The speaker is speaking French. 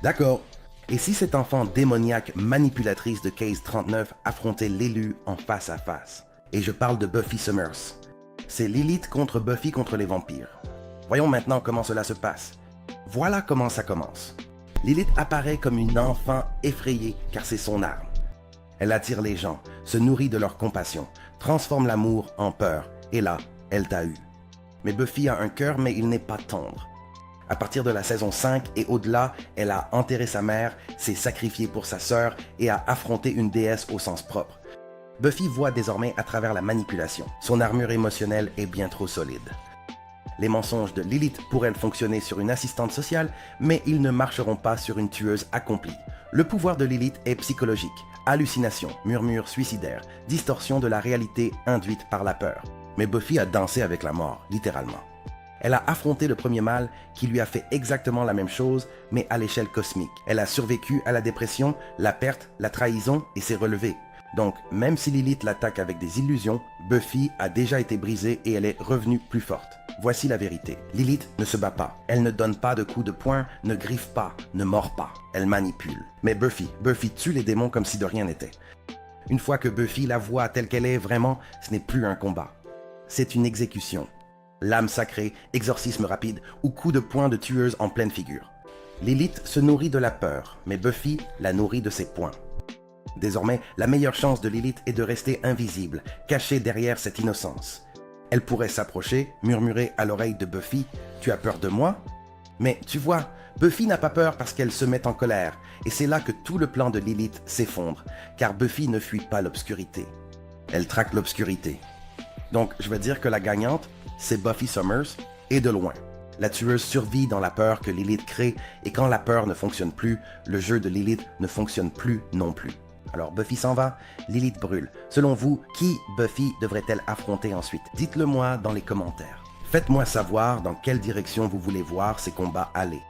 D'accord. Et si cette enfant démoniaque manipulatrice de Case 39 affrontait l'élu en face à face? Et je parle de Buffy Summers. C'est Lilith contre Buffy contre les vampires. Voyons maintenant comment cela se passe. Voilà comment ça commence. Lilith apparaît comme une enfant effrayée car c'est son arme. Elle attire les gens, se nourrit de leur compassion, transforme l'amour en peur, et là, elle t'a eu. Mais Buffy a un cœur, mais il n'est pas tendre. À partir de la saison 5 et au-delà, elle a enterré sa mère, s'est sacrifiée pour sa sœur et a affronté une déesse au sens propre. Buffy voit désormais à travers la manipulation. Son armure émotionnelle est bien trop solide. Les mensonges de Lilith pourraient fonctionner sur une assistante sociale, mais ils ne marcheront pas sur une tueuse accomplie. Le pouvoir de Lilith est psychologique. Hallucination, murmures suicidaires, distorsion de la réalité induite par la peur. Mais Buffy a dansé avec la mort, littéralement. Elle a affronté le premier mal qui lui a fait exactement la même chose, mais à l'échelle cosmique. Elle a survécu à la dépression, la perte, la trahison et s'est relevée. Donc, même si Lilith l'attaque avec des illusions, Buffy a déjà été brisée et elle est revenue plus forte. Voici la vérité. Lilith ne se bat pas. Elle ne donne pas de coups de poing, ne griffe pas, ne mord pas. Elle manipule. Mais Buffy tue les démons comme si de rien n'était. Une fois que Buffy la voit telle qu'elle est vraiment, ce n'est plus un combat. C'est une exécution. Lame sacrée, exorcisme rapide ou coup de poing de tueuse en pleine figure. Lilith se nourrit de la peur, mais Buffy la nourrit de ses poings. Désormais, la meilleure chance de Lilith est de rester invisible, cachée derrière cette innocence. Elle pourrait s'approcher, murmurer à l'oreille de Buffy « Tu as peur de moi ?» Mais tu vois, Buffy n'a pas peur parce qu'elle se met en colère, et c'est là que tout le plan de Lilith s'effondre, car Buffy ne fuit pas l'obscurité. Elle traque l'obscurité. Donc, je veux dire que la gagnante, c'est Buffy Summers, et de loin. La tueuse survit dans la peur que Lilith crée, et quand la peur ne fonctionne plus, le jeu de Lilith ne fonctionne plus non plus. Alors Buffy s'en va, Lilith brûle. Selon vous, qui Buffy devrait-elle affronter ensuite? Dites-le moi dans les commentaires. Faites-moi savoir dans quelle direction vous voulez voir ces combats aller.